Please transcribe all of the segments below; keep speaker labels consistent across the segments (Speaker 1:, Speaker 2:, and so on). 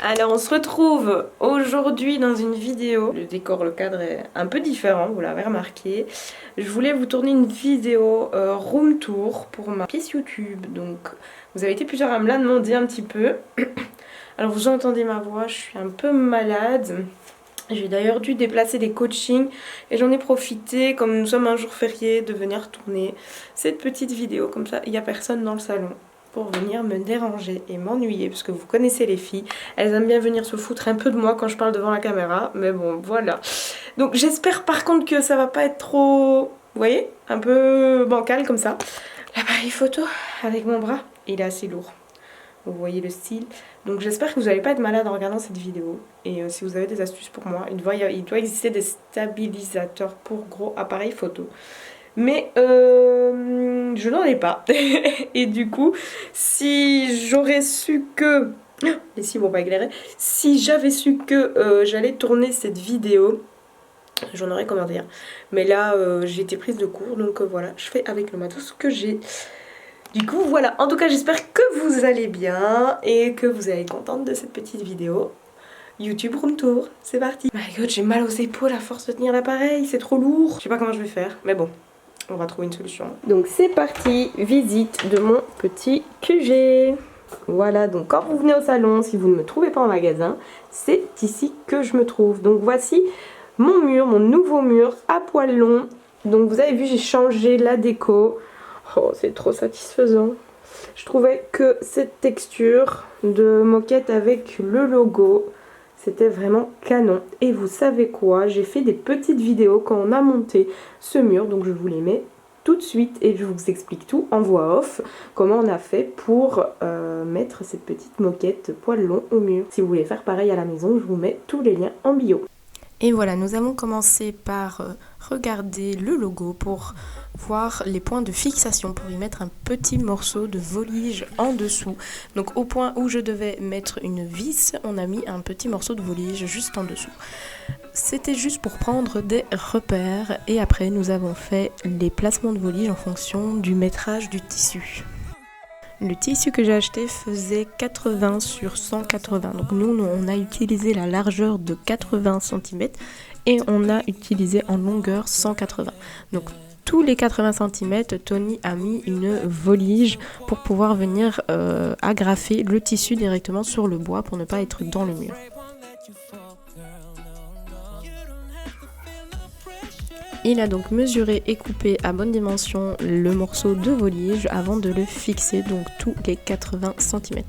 Speaker 1: Alors on se retrouve aujourd'hui dans une vidéo. Le décor, le cadre est un peu différent, vous l'avez remarqué. Je voulais vous tourner une vidéo room tour pour ma pièce YouTube. Donc vous avez été plusieurs à me la demander un petit peu. Alors vous entendez ma voix, je suis un peu malade. J'ai d'ailleurs dû déplacer des coachings et j'en ai profité, comme nous sommes un jour férié, de venir tourner cette petite vidéo. Comme ça, il n'y a personne dans le salon pour venir me déranger et m'ennuyer, parce que vous connaissez les filles, elles aiment bien venir se foutre un peu de moi quand je parle devant la caméra, mais bon, voilà. Donc j'espère par contre que ça va pas être trop, vous voyez, un peu bancal comme ça. L'appareil photo avec mon bras, il est assez lourd. Vous voyez le style. Donc j'espère que vous n'allez pas être malade en regardant cette vidéo. Et si vous avez des astuces pour moi, il doit exister des stabilisateurs pour gros appareils photo. Mais je n'en ai pas. Et du coup, si j'aurais su que... Les cils vont pas éclairer. Si j'avais su que j'allais tourner cette vidéo, j'en aurais comment dire. Mais là, j'ai été prise de court. Donc voilà, je fais avec le matos que j'ai. Du coup, voilà. En tout cas, j'espère que vous allez bien et que vous allez être contente de cette petite vidéo. YouTube Room Tour, c'est parti. My God, j'ai mal aux épaules à force de tenir l'appareil, c'est trop lourd. Je sais pas comment je vais faire, mais bon. On va trouver une solution. Donc c'est parti, visite de mon petit QG. Voilà, donc quand vous venez au salon, si vous ne me trouvez pas en magasin, c'est ici que je me trouve. Donc voici mon mur, mon nouveau mur à poils longs. Donc vous avez vu, j'ai changé la déco. Oh, c'est trop satisfaisant. Je trouvais que cette texture de moquette avec le logo, c'était vraiment canon. Et vous savez quoi? J'ai fait des petites vidéos quand on a monté ce mur. Donc je vous les mets tout de suite. Et je vous explique tout en voix off. Comment on a fait pour mettre cette petite moquette poil long au mur. Si vous voulez faire pareil à la maison, je vous mets tous les liens en bio. Et voilà, nous allons commencer par regarder le logo pour voir les points de fixation, pour y mettre un petit morceau de volige en dessous. Donc au point où je devais mettre une vis, on a mis un petit morceau de volige juste en dessous. C'était juste pour prendre des repères et après nous avons fait les placements de volige en fonction du métrage du tissu. Le tissu que j'ai acheté faisait 80 sur 180. Donc nous, on a utilisé la largeur de 80 cm et on a utilisé en longueur 180. Donc tous les 80 cm, Tony a mis une volige pour pouvoir venir agrafer le tissu directement sur le bois pour ne pas être dans le mur. Il a donc mesuré et coupé à bonne dimension le morceau de volige avant de le fixer, donc tous les 80 cm.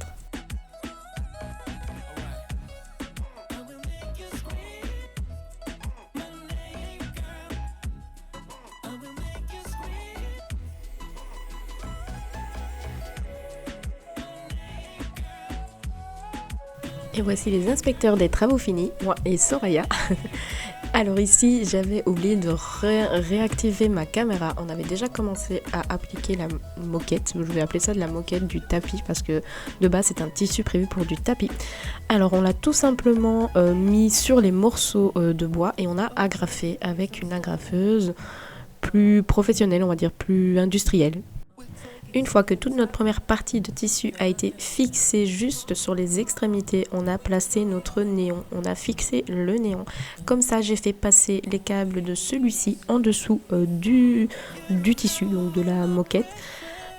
Speaker 1: Et voici les inspecteurs des travaux finis, moi et Soraya. Alors ici, j'avais oublié de réactiver ma caméra. On avait déjà commencé à appliquer la moquette. Je vais appeler ça de la moquette du tapis parce que de base, c'est un tissu prévu pour du tapis. Alors on l'a tout simplement mis sur les morceaux de bois et on a agrafé avec une agrafeuse plus professionnelle, on va dire plus industrielle. Une fois que toute notre première partie de tissu a été fixée juste sur les extrémités, on a placé notre néon, on a fixé le néon. Comme ça, j'ai fait passer les câbles de celui-ci en dessous du tissu, donc de la moquette.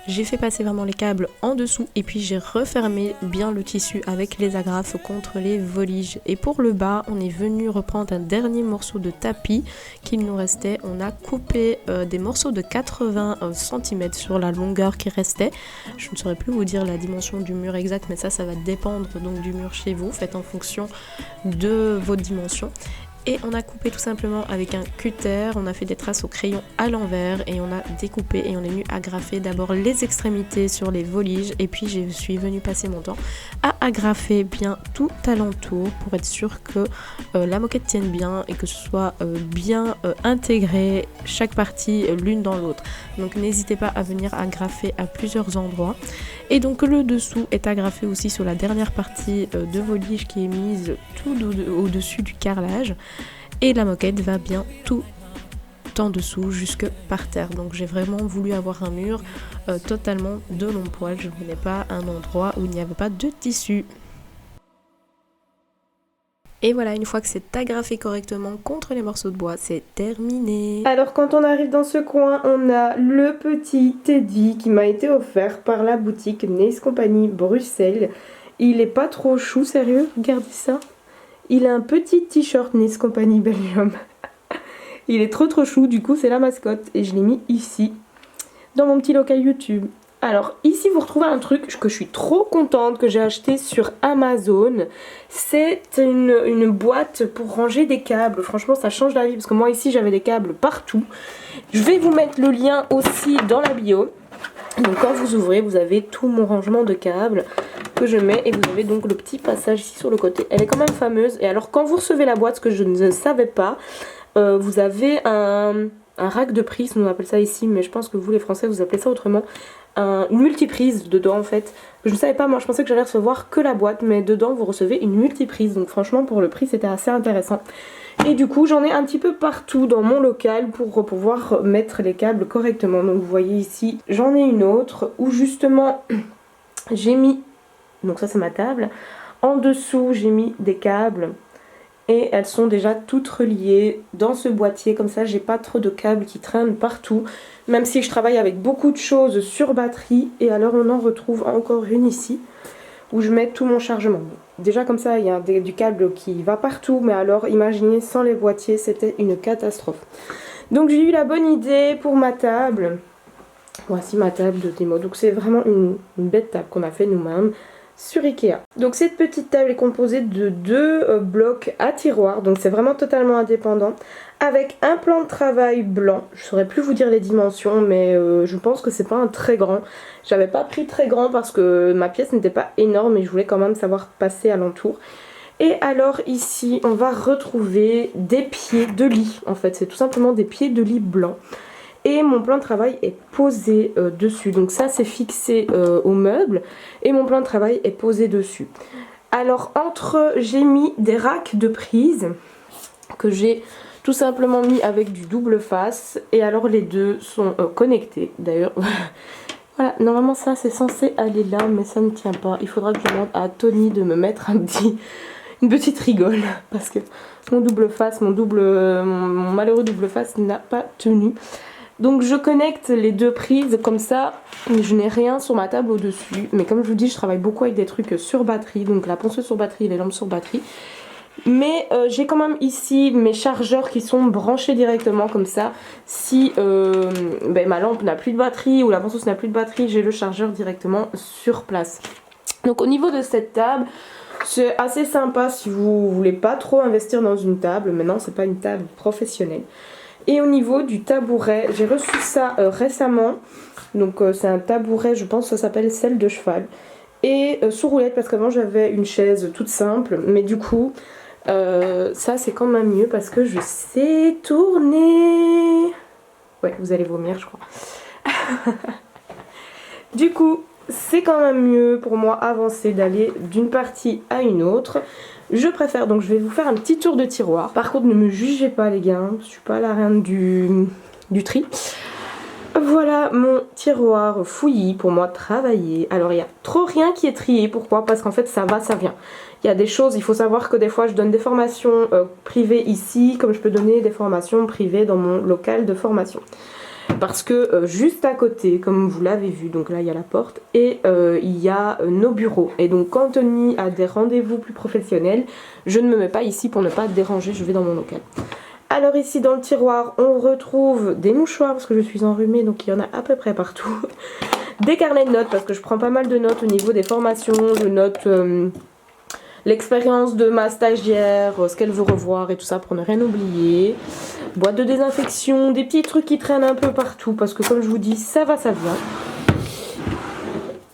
Speaker 1: J'ai fait passer vraiment les câbles en dessous et puis j'ai refermé bien le tissu avec les agrafes contre les voliges. Et pour le bas, on est venu reprendre un dernier morceau de tapis qu'il nous restait. On a coupé des morceaux de 80 cm sur la longueur qui restait. Je ne saurais plus vous dire la dimension du mur exact, mais ça va dépendre donc du mur chez vous. Faites en fonction de vos dimensions. Et on a coupé tout simplement avec un cutter, on a fait des traces au crayon à l'envers et on a découpé et on est venu agrafer d'abord les extrémités sur les voliges et puis je suis venue passer mon temps à agrafer bien tout alentour pour être sûr que la moquette tienne bien et que ce soit bien intégré chaque partie l'une dans l'autre. Donc n'hésitez pas à venir agrafer à plusieurs endroits. Et donc le dessous est agrafé aussi sur la dernière partie de volige qui est mise tout au-dessus du carrelage. Et la moquette va bien tout en dessous jusque par terre. Donc j'ai vraiment voulu avoir un mur totalement de long poil. Je ne voulais pas un endroit où il n'y avait pas de tissu.
Speaker 2: Et voilà, une fois que c'est agrafé correctement contre les morceaux de bois, c'est terminé.
Speaker 1: Alors quand on arrive dans ce coin, on a le petit Teddy qui m'a été offert par la boutique Nails Company Bruxelles. Il est pas trop chou, sérieux, regardez ça. Il a un petit t-shirt Nails Company Belgium. Il est trop chou, du coup c'est la mascotte et je l'ai mis ici, dans mon petit local YouTube. Alors ici vous retrouvez un truc que je suis trop contente, que j'ai acheté sur Amazon. C'est une boîte pour ranger des câbles. Franchement ça change la vie parce que moi ici j'avais des câbles partout. Je vais vous mettre le lien aussi dans la bio. Donc quand vous ouvrez vous avez tout mon rangement de câbles que je mets et vous avez donc le petit passage ici sur le côté. Elle est quand même fameuse. Et alors quand vous recevez la boîte, ce que je ne savais pas, vous avez un rack de prise, on appelle ça ici, mais je pense que vous les Français vous appelez ça autrement. Une multiprise dedans en fait. Je ne savais pas, moi je pensais que j'allais recevoir que la boîte, mais dedans vous recevez une multiprise. Donc franchement pour le prix c'était assez intéressant. Et du coup j'en ai un petit peu partout dans mon local pour pouvoir mettre les câbles correctement. Donc vous voyez ici j'en ai une autre où justement j'ai mis, donc ça c'est ma table, en dessous j'ai mis des câbles. Et elles sont déjà toutes reliées dans ce boîtier, comme ça j'ai pas trop de câbles qui traînent partout. Même si je travaille avec beaucoup de choses sur batterie. Et alors on en retrouve encore une ici, où je mets tout mon chargement. Déjà comme ça il y a du câble qui va partout, mais alors imaginez sans les boîtiers, c'était une catastrophe. Donc j'ai eu la bonne idée pour ma table. Voici ma table de démo, donc c'est vraiment une bête table qu'on a fait nous-mêmes sur Ikea. Donc cette petite table est composée de deux blocs à tiroirs, donc c'est vraiment totalement indépendant, avec un plan de travail blanc. Je saurais plus vous dire les dimensions, mais je pense que c'est pas un très grand. J'avais pas pris très grand parce que ma pièce n'était pas énorme et je voulais quand même savoir passer alentour. Et alors ici on va retrouver des pieds de lit, en fait c'est tout simplement des pieds de lit blancs. Et mon plan de travail est posé dessus. Donc ça c'est fixé au meuble et mon plan de travail est posé dessus. Alors j'ai mis des racks de prise que j'ai tout simplement mis avec du double face. Et alors les deux sont connectés d'ailleurs. Voilà, normalement ça c'est censé aller là mais ça ne tient pas. Il faudra que je demande à Tony de me mettre une petite rigole. Parce que mon double face, mon malheureux double face n'a pas tenu. Donc je connecte les deux prises comme ça, je n'ai rien sur ma table au-dessus. Mais comme je vous dis, je travaille beaucoup avec des trucs sur batterie, donc la ponceuse sur batterie et les lampes sur batterie. Mais j'ai quand même ici mes chargeurs qui sont branchés directement comme ça. Si ma lampe n'a plus de batterie ou la ponceuse n'a plus de batterie, j'ai le chargeur directement sur place. Donc au niveau de cette table, c'est assez sympa si vous voulez pas trop investir dans une table. Maintenant c'est pas une table professionnelle. Et au niveau du tabouret, j'ai reçu ça récemment. Donc c'est un tabouret, je pense que ça s'appelle selle de cheval. Et sous roulette parce qu'avant j'avais une chaise toute simple. Mais du coup, ça c'est quand même mieux parce que je sais tourner. Ouais, vous allez vomir je crois. Du coup, c'est quand même mieux pour moi avancer d'aller d'une partie à une autre. Je préfère, donc je vais vous faire un petit tour de tiroir. Par contre ne me jugez pas les gars, je suis pas la reine du tri. Voilà mon tiroir fouillis pour moi travailler. Alors il y a trop rien qui est trié, pourquoi? Parce qu'en fait ça va, ça vient. Il y a des choses, il faut savoir que des fois je donne des formations privées ici, comme je peux donner des formations privées dans mon local de formation. Parce que juste à côté, comme vous l'avez vu, donc là il y a la porte et il y a nos bureaux. Et donc quand Tony a des rendez-vous plus professionnels, je ne me mets pas ici pour ne pas déranger, je vais dans mon local. Alors ici dans le tiroir, on retrouve des mouchoirs parce que je suis enrhumée, donc il y en a à peu près partout. Des carnets de notes parce que je prends pas mal de notes au niveau des formations, je note l'expérience de ma stagiaire, ce qu'elle veut revoir et tout ça pour ne rien oublier. Boîte de désinfection, des petits trucs qui traînent un peu partout parce que comme je vous dis, ça va, ça vient.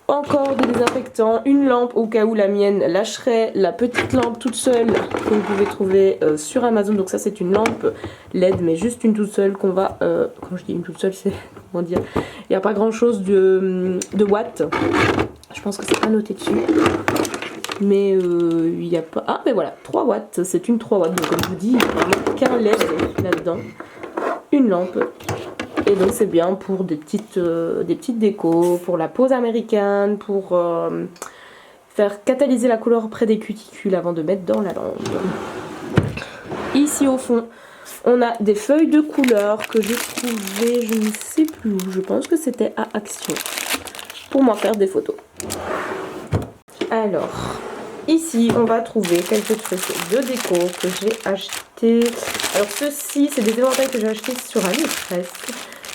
Speaker 1: Encore des désinfectants, une lampe au cas où la mienne lâcherait, la petite lampe toute seule que vous pouvez trouver sur Amazon. Donc ça c'est une lampe LED mais juste une toute seule qu'on va, quand je dis une toute seule c'est, comment dire, il n'y a pas grand chose de watts. Je pense que c'est pas noté dessus. Mais il n'y a pas... Ah mais voilà, 3 watts, c'est une 3 watts. Donc comme je vous dis, il n'y a vraiment qu'un LED là-dedans. Une lampe. Et donc c'est bien pour des petites décos, pour la pause américaine, pour faire catalyser la couleur près des cuticules avant de mettre dans la lampe. Ici au fond, on a des feuilles de couleur que j'ai trouvées, je ne sais plus où, je pense que c'était à Action, pour m'en faire des photos. Alors, ici on va trouver quelques trucs de déco que j'ai acheté. Alors ceci, c'est des éventails que j'ai acheté sur AliExpress.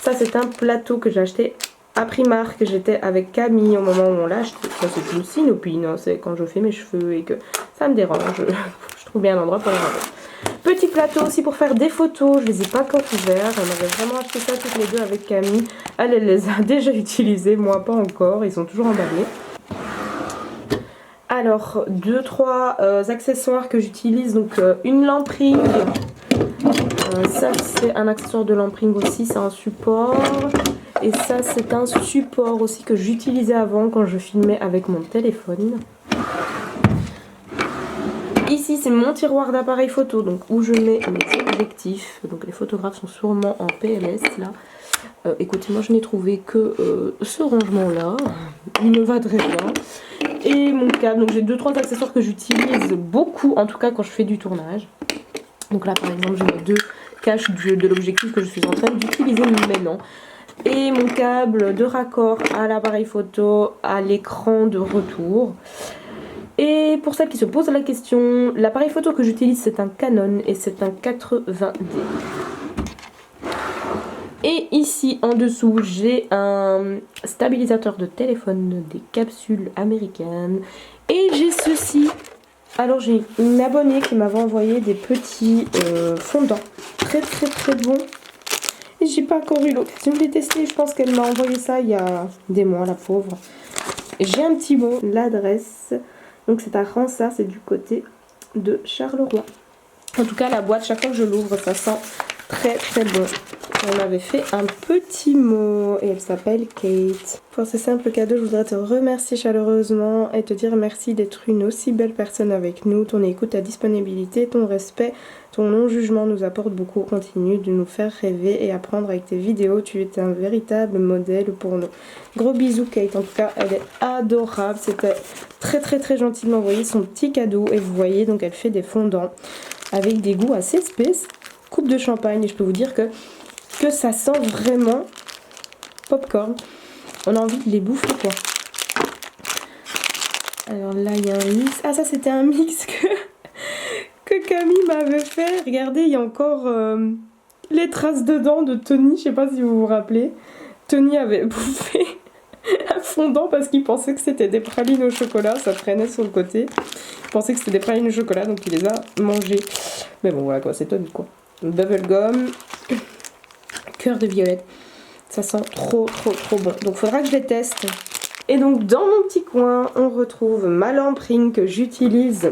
Speaker 1: Ça c'est un plateau que j'ai acheté à Primark, j'étais avec Camille au moment où on l'a acheté. Ça c'est une synopine, hein. C'est quand je fais mes cheveux et que ça me dérange. Je trouve bien un endroit pour les ranger. Petit plateau aussi pour faire des photos, je les ai pas encore ouverts. On avait vraiment acheté ça toutes les deux avec Camille. Elle les a déjà utilisés, moi pas encore, ils sont toujours emballés. Alors, 2-3 accessoires que j'utilise, donc une lampe ring. Ça c'est un accessoire de lampe ring aussi, c'est un support. Et ça c'est un support aussi que j'utilisais avant quand je filmais avec mon téléphone. Ici c'est mon tiroir d'appareil photo, donc où je mets mes objectifs. Donc les photographes sont sûrement en PLS là. Écoutez, moi je n'ai trouvé que ce rangement là. Il me va très bien. Et mon câble, donc j'ai 2-3 accessoires que j'utilise beaucoup, en tout cas quand je fais du tournage. Donc là par exemple j'ai mes 2 caches de l'objectif que je suis en train d'utiliser maintenant. Et mon câble de raccord à l'appareil photo, à l'écran de retour. Et pour celles qui se posent la question, l'appareil photo que j'utilise c'est un Canon et c'est un 80D. Et ici en dessous j'ai un stabilisateur de téléphone, des capsules américaines. Et j'ai ceci. Alors j'ai une abonnée qui m'avait envoyé des petits fondants. Très bons. Et j'ai pas encore eu l'occasion de les tester. Je pense qu'elle m'a envoyé ça il y a des mois, la pauvre. J'ai un petit mot, l'adresse. Donc c'est à Ransard, c'est du côté de Charleroi. En tout cas la boîte, chaque fois que je l'ouvre, ça sent très bon. On avait fait un petit mot et elle s'appelle Kate. Pour ce simple cadeau, je voudrais te remercier chaleureusement et te dire merci d'être une aussi belle personne avec nous. Ton écoute, ta disponibilité, ton respect, ton non-jugement nous apporte beaucoup. Continue de nous faire rêver et apprendre avec tes vidéos. Tu es un véritable modèle pour nous. Gros bisous Kate, en tout cas elle est adorable. C'était très gentil de m'envoyer son petit cadeau. Et vous voyez, donc elle fait des fondants avec des goûts assez spéciaux. Coupe de champagne et je peux vous dire que ça sent vraiment popcorn. On a envie de les bouffer quoi. Alors là il y a un mix. Ah ça c'était un mix que Camille m'avait fait. Regardez, il y a encore les traces dedans de Tony. Je sais pas si vous vous rappelez. Tony avait bouffé un fondant parce qu'il pensait que c'était des pralines au chocolat. Ça traînait sur le côté. Il pensait que c'était des pralines au chocolat donc il les a mangées. Mais bon voilà quoi, c'est Tony quoi. Bubblegum, cœur de violette, ça sent trop bon, donc faudra que je les teste. Et donc dans mon petit coin on retrouve ma lampe ring que j'utilise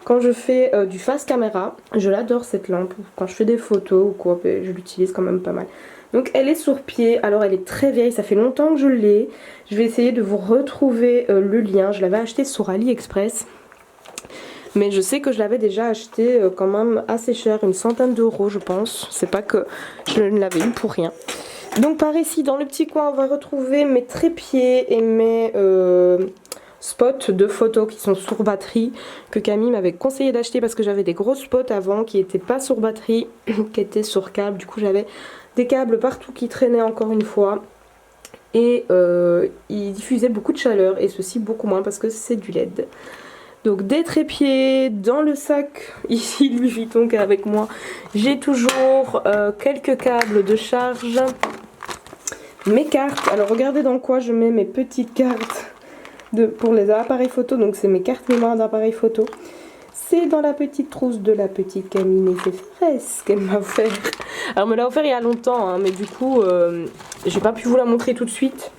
Speaker 1: quand je fais du face caméra. Je l'adore cette lampe, quand je fais des photos ou quoi, je l'utilise quand même pas mal. Donc elle est sur pied, alors elle est très vieille, ça fait longtemps que je l'ai. Je vais essayer de vous retrouver le lien, je l'avais acheté sur AliExpress. Mais je sais que je l'avais déjà acheté quand même assez cher, une centaine d'euros je pense. C'est pas que je ne l'avais eu pour rien. Donc par ici dans le petit coin on va retrouver mes trépieds et mes spots de photos qui sont sur batterie. Que Camille m'avait conseillé d'acheter parce que j'avais des gros spots avant qui n'étaient pas sur batterie, qui étaient sur câble. Du coup j'avais des câbles partout qui traînaient encore une fois. Et ils diffusaient beaucoup de chaleur et ceci beaucoup moins parce que c'est du LED. Donc des trépieds, dans le sac, ici Louis Vuitton qui est avec moi, j'ai toujours quelques câbles de charge, mes cartes. Alors regardez dans quoi je mets mes petites cartes pour les appareils photo, donc c'est mes cartes mémoire d'appareil photo. C'est dans la petite trousse de la petite Camille Néférès qu'elle m'a offert. Alors elle me l'a offert il y a longtemps, hein, mais du coup j'ai pas pu vous la montrer tout de suite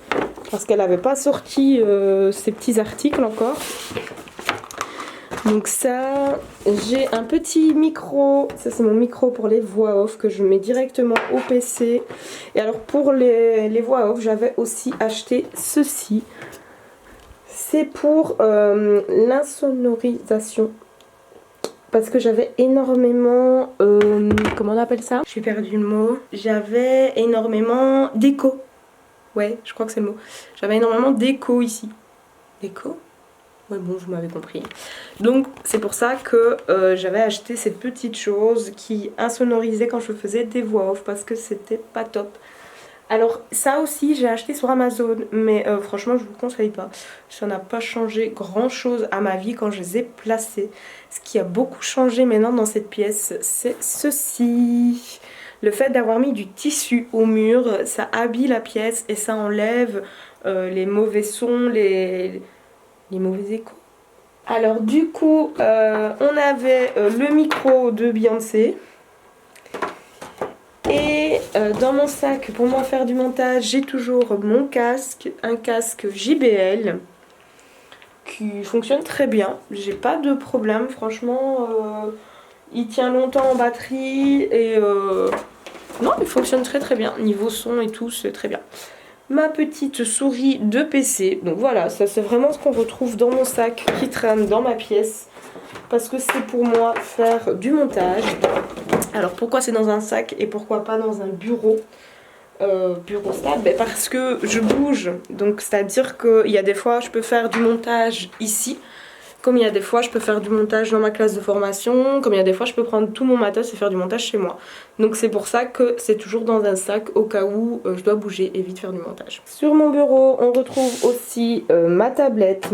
Speaker 1: parce qu'elle n'avait pas sorti ses petits articles encore. Donc ça, j'ai un petit micro, ça c'est mon micro pour les voix off que je mets directement au PC. Et alors pour les voix off, j'avais aussi acheté ceci. C'est pour l'insonorisation. Parce que j'avais énormément, comment on appelle ça? J'ai perdu le mot. J'avais énormément d'écho. Ouais, je crois que c'est le mot. J'avais énormément d'écho ici. D'écho? Ouais bon, vous m'avez compris. Donc c'est pour ça que j'avais acheté cette petite chose qui insonorisait quand je faisais des voix off parce que c'était pas top. Alors ça aussi j'ai acheté sur Amazon, mais franchement je vous conseille pas. Ça n'a pas changé grand chose à ma vie quand je les ai placés. Ce qui a beaucoup changé maintenant dans cette pièce, c'est ceci. Le fait d'avoir mis du tissu au mur, ça habille la pièce et ça enlève les mauvais sons, les mauvais échos. Alors du coup, on avait le micro de Beyoncé. Et dans mon sac, pour moi faire du montage, j'ai toujours mon casque, un casque JBL qui fonctionne très bien. J'ai pas de problème, franchement, il tient longtemps en batterie et non, il fonctionne très très bien. Niveau son et tout, c'est très bien. Ma petite souris de PC, donc voilà, ça c'est vraiment ce qu'on retrouve dans mon sac qui traîne dans ma pièce parce que c'est pour moi faire du montage. Alors pourquoi c'est dans un sac et pourquoi pas dans un bureau stable? Parce que je bouge, donc c'est à dire qu'il y a des fois je peux faire du montage ici, comme il y a des fois je peux faire du montage dans ma classe de formation, comme il y a des fois je peux prendre tout mon matos et faire du montage chez moi. Donc c'est pour ça que c'est toujours dans un sac au cas où je dois bouger et vite faire du montage. Sur mon bureau on retrouve aussi ma tablette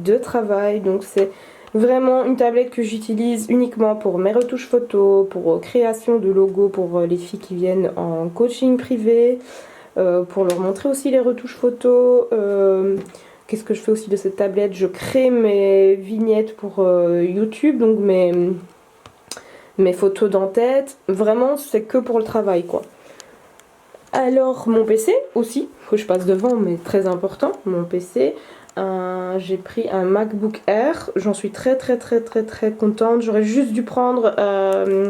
Speaker 1: de travail, donc c'est vraiment une tablette que j'utilise uniquement pour mes retouches photos, pour création de logos pour les filles qui viennent en coaching privé, pour leur montrer aussi les retouches photos. Qu'est-ce que je fais aussi de cette tablette? Je crée mes vignettes pour YouTube, donc mes photos d'en-tête. Vraiment, c'est que pour le travail, quoi. Alors, mon PC aussi, faut que je passe devant, mais très important, mon PC. J'ai pris un MacBook Air, j'en suis très contente. J'aurais juste dû prendre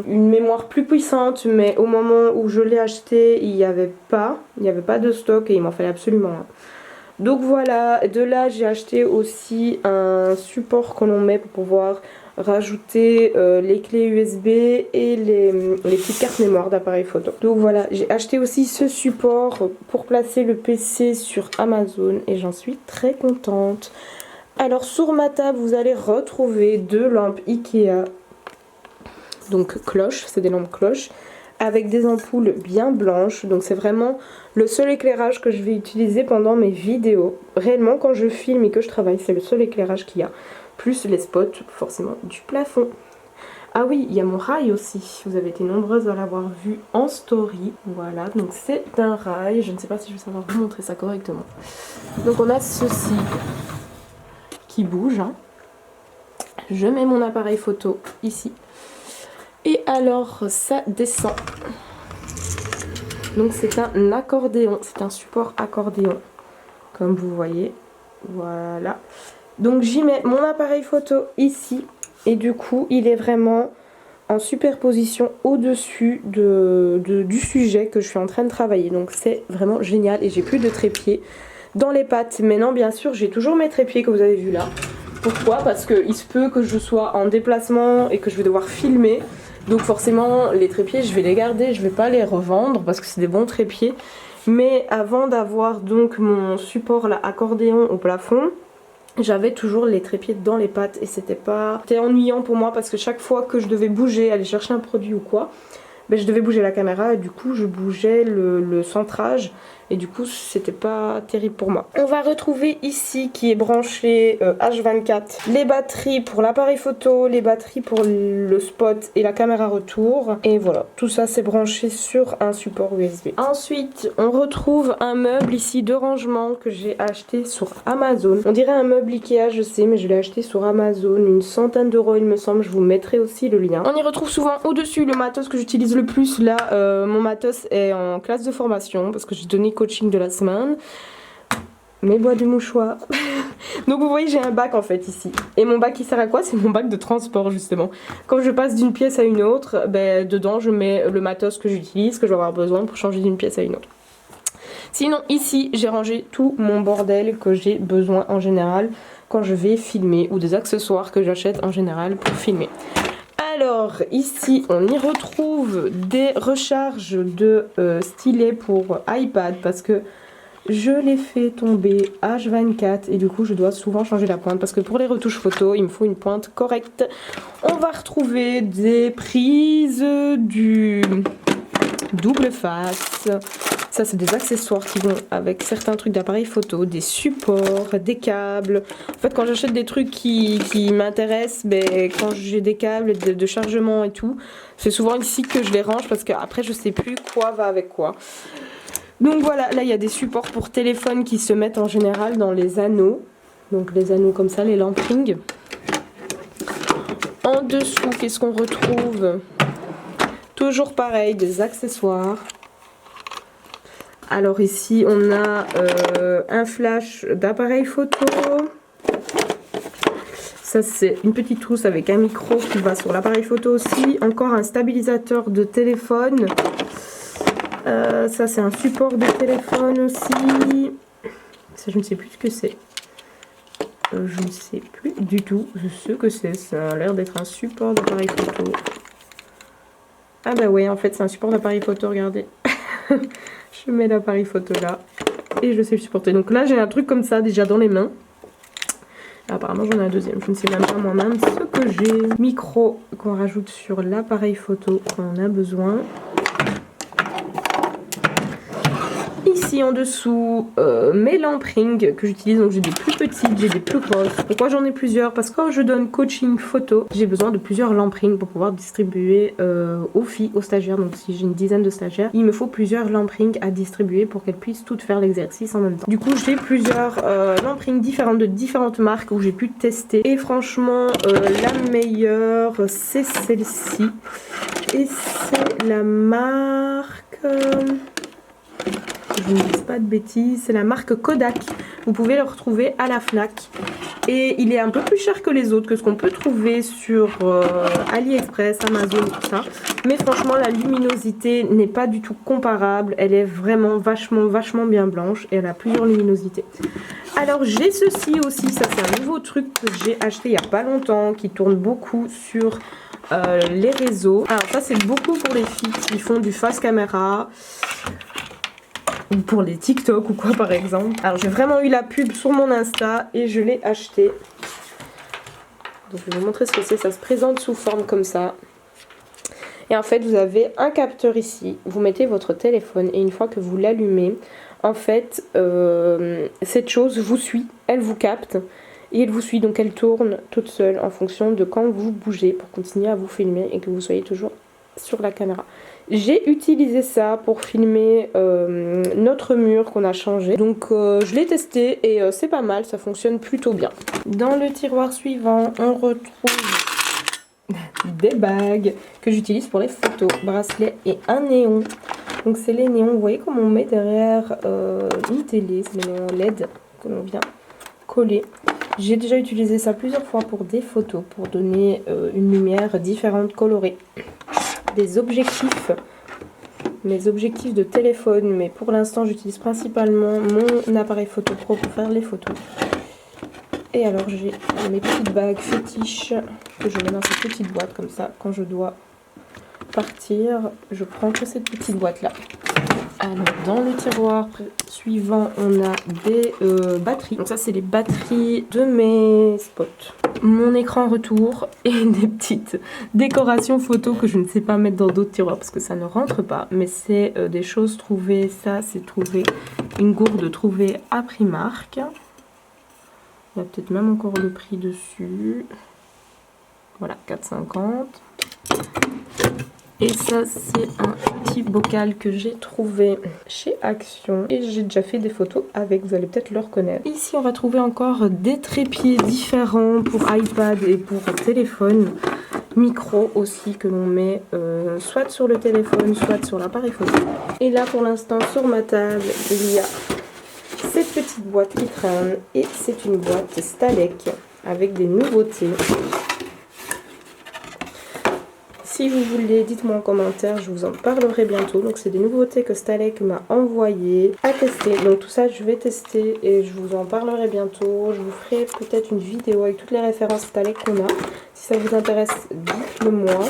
Speaker 1: une mémoire plus puissante, mais au moment où je l'ai acheté, il n'y avait pas de stock et il m'en fallait absolument un. Donc voilà, de là j'ai acheté aussi un support que l'on met pour pouvoir rajouter les clés USB et les petites cartes mémoire d'appareil photo. Donc voilà, j'ai acheté aussi ce support pour placer le PC sur Amazon et j'en suis très contente. Alors sur ma table vous allez retrouver 2 lampes Ikea, donc cloches, c'est des lampes cloches, avec des ampoules bien blanches, donc c'est vraiment le seul éclairage que je vais utiliser pendant mes vidéos. Réellement quand je filme et que je travaille, c'est le seul éclairage qu'il y a, plus les spots forcément du plafond. Ah oui, il y a mon rail aussi, vous avez été nombreuses à l'avoir vu en story. Voilà, donc c'est un rail, je ne sais pas si je vais savoir vous montrer ça correctement. Donc on a ceci qui bouge, hein. Je mets mon appareil photo ici. Et alors ça descend. Donc c'est un accordéon, c'est un support accordéon, comme vous voyez. Voilà. Donc j'y mets mon appareil photo ici. Et du coup il est vraiment en superposition au-dessus du sujet que je suis en train de travailler. Donc c'est vraiment génial et j'ai plus de trépied dans les pattes. Maintenant bien sûr j'ai toujours mes trépieds que vous avez vu là. Pourquoi? Parce qu'il se peut que je sois en déplacement et que je vais devoir filmer. Donc forcément les trépieds je vais les garder, je vais pas les revendre parce que c'est des bons trépieds. Mais avant d'avoir donc mon support là accordéon au plafond, j'avais toujours les trépieds dans les pattes et c'était ennuyant pour moi parce que chaque fois que je devais bouger, aller chercher un produit ou quoi, ben je devais bouger la caméra et du coup je bougeais le centrage et du coup c'était pas terrible pour moi. On va retrouver ici qui est branché H24 les batteries pour l'appareil photo, les batteries pour le spot et la caméra retour, et voilà, tout ça c'est branché sur un support USB. Ensuite on retrouve un meuble ici de rangement que j'ai acheté sur Amazon. On dirait un meuble Ikea, je sais, mais je l'ai acheté sur Amazon, une centaine d'euros il me semble, je vous mettrai aussi le lien. On y retrouve souvent au-dessus le matos que j'utilise le plus. Là mon matos est en classe de formation parce que j'ai donné coaching de la semaine. Mes boîtes de mouchoirs. Donc vous voyez j'ai un bac en fait ici. Et mon bac il sert à quoi? C'est mon bac de transport justement. Quand je passe d'une pièce à une autre, ben, dedans je mets le matos que j'utilise, que je vais avoir besoin pour changer d'une pièce à une autre. Sinon ici j'ai rangé tout mon bordel que j'ai besoin en général quand je vais filmer, ou des accessoires que j'achète en général pour filmer. Alors ici on y retrouve des recharges de stylets pour iPad parce que je l'ai fait tomber H24 et du coup je dois souvent changer la pointe parce que pour les retouches photos il me faut une pointe correcte. On va retrouver des prises du double face. Ça c'est des accessoires qui vont avec certains trucs d'appareil photo, des supports, des câbles. En fait quand j'achète des trucs qui m'intéressent, ben, quand j'ai des câbles de chargement et tout, c'est souvent ici que je les range parce qu'après je sais plus quoi va avec quoi. Donc voilà, là il y a des supports pour téléphone qui se mettent en général dans les anneaux. Donc les anneaux comme ça, les lamp rings. En dessous, qu'est-ce qu'on retrouve? Toujours pareil, des accessoires. Alors ici on a un flash d'appareil photo. Ça c'est une petite trousse avec un micro qui va sur l'appareil photo aussi. Encore un stabilisateur de téléphone. Ça c'est un support de téléphone aussi. Ça je ne sais plus ce que c'est. Je ne sais plus du tout ce que c'est. Ça a l'air d'être un support d'appareil photo. Ah bah ouais, en fait c'est un support d'appareil photo, regardez. Je mets l'appareil photo là et je sais le supporter. Donc là j'ai un truc comme ça déjà dans les mains. Apparemment j'en ai un deuxième, je ne sais même pas moi-même ce que j'ai. Micro qu'on rajoute sur l'appareil photo quand on a besoin. Ici en dessous mes lampes ring que j'utilise, donc j'ai des plus petites, j'ai des plus grosses. Pourquoi j'en ai plusieurs? Parce que quand je donne coaching photo, j'ai besoin de plusieurs lampes ring pour pouvoir distribuer aux filles, aux stagiaires. Donc si j'ai une dizaine de stagiaires, il me faut plusieurs lampes ring à distribuer pour qu'elles puissent toutes faire l'exercice en même temps. Du coup j'ai plusieurs lampes ring différentes de différentes marques où j'ai pu tester. Et franchement la meilleure c'est celle-ci. Et c'est la marque... je ne dis pas de bêtises, c'est la marque Kodak. Vous pouvez le retrouver à la Fnac. Et il est un peu plus cher que les autres, que ce qu'on peut trouver sur AliExpress, Amazon, tout ça. Mais franchement, la luminosité n'est pas du tout comparable. Elle est vraiment vachement bien blanche. Et elle a plusieurs luminosités. Alors j'ai ceci aussi, ça c'est un nouveau truc que j'ai acheté il n'y a pas longtemps, qui tourne beaucoup sur les réseaux. Alors ça c'est beaucoup pour les filles qui font du face caméra. Ou pour les TikTok ou quoi par exemple. Alors j'ai vraiment eu la pub sur mon Insta et je l'ai acheté. Donc je vais vous montrer ce que c'est. Ça se présente sous forme comme ça. Et en fait vous avez un capteur ici. Vous mettez votre téléphone et une fois que vous l'allumez, en fait cette chose vous suit. Elle vous capte et elle vous suit. Donc elle tourne toute seule en fonction de quand vous bougez pour continuer à vous filmer et que vous soyez toujours sur la caméra. J'ai utilisé ça pour filmer notre mur qu'on a changé. Donc je l'ai testé et c'est pas mal, ça fonctionne plutôt bien. Dans le tiroir suivant, on retrouve des bagues que j'utilise pour les photos, bracelets et un néon. Donc c'est les néons, vous voyez comme on met derrière une télé, c'est les néons LED que l'on vient coller. J'ai déjà utilisé ça plusieurs fois pour des photos, pour donner une lumière différente, colorée. Des objectifs, mes objectifs de téléphone, mais pour l'instant j'utilise principalement mon appareil photo pro pour faire les photos. Et alors j'ai mes petites bagues fétiches que je mets dans cette petite boîte comme ça. Quand je dois partir, je prends que cette petite boîte là. Alors dans le tiroir suivant on a des batteries. Donc ça c'est les batteries de mes spots. Mon écran retour et des petites décorations photos que je ne sais pas mettre dans d'autres tiroirs parce que ça ne rentre pas. Mais c'est des choses trouvées, ça c'est trouvé, une gourde trouvée à Primark. Il y a peut-être même encore le prix dessus. Voilà, 4,50. Et ça c'est un petit bocal que j'ai trouvé chez Action et j'ai déjà fait des photos avec, vous allez peut-être le reconnaître. Ici on va trouver encore des trépieds différents pour iPad et pour téléphone. Micro aussi que l'on met soit sur le téléphone soit sur l'appareil photo. Et là pour l'instant sur ma table il y a cette petite boîte qui traîne et c'est une boîte Stalek avec des nouveautés. Si vous voulez, dites-moi en commentaire, je vous en parlerai bientôt. Donc c'est des nouveautés que Stalek m'a envoyées à tester. Donc tout ça je vais tester et je vous en parlerai bientôt. Je vous ferai peut-être une vidéo avec toutes les références Stalek qu'on a. Si ça vous intéresse, dites-le moi.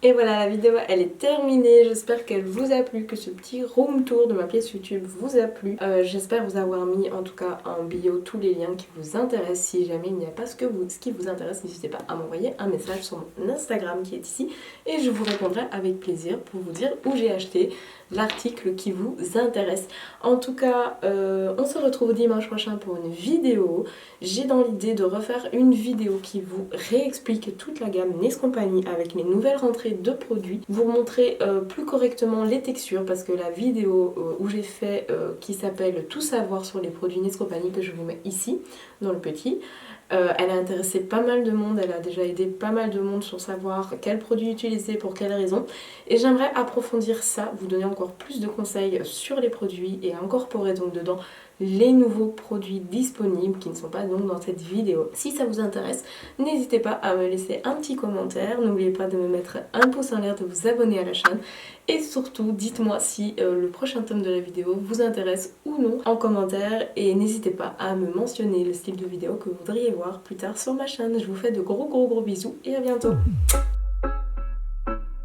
Speaker 1: Et voilà, la vidéo elle est terminée, j'espère qu'elle vous a plu, que ce petit room tour de ma pièce YouTube vous a plu. J'espère vous avoir mis en tout cas en bio tous les liens qui vous intéressent. Si jamais il n'y a pas ce qui vous intéresse, n'hésitez pas à m'envoyer un message sur mon Instagram qui est ici et je vous répondrai avec plaisir pour vous dire où j'ai acheté l'article qui vous intéresse. En tout cas, on se retrouve dimanche prochain pour une vidéo. J'ai dans l'idée de refaire une vidéo qui vous réexplique toute la gamme Nes Company avec les nouvelles rentrées de produits, vous montrer plus correctement les textures parce que la vidéo où j'ai fait qui s'appelle Tout savoir sur les produits Nes Company, que je vous mets ici dans le petit, elle a intéressé pas mal de monde, elle a déjà aidé pas mal de monde sur savoir quels produits utiliser, pour quelles raisons, et j'aimerais approfondir ça, vous donner encore plus de conseils sur les produits et incorporer donc dedans les nouveaux produits disponibles qui ne sont pas donc dans cette vidéo. Si ça vous intéresse, n'hésitez pas à me laisser un petit commentaire, n'oubliez pas de me mettre un pouce en l'air, de vous abonner à la chaîne et surtout dites-moi si le prochain tome de la vidéo vous intéresse ou non en commentaire, et n'hésitez pas à me mentionner le style de vidéo que vous voudriez voir plus tard sur ma chaîne. Je vous fais de gros bisous et à bientôt.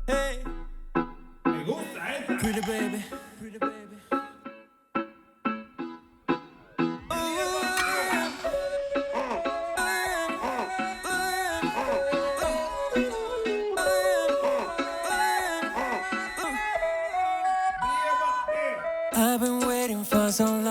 Speaker 1: Hey. Pretty baby. Pretty baby. I've been waiting for so long.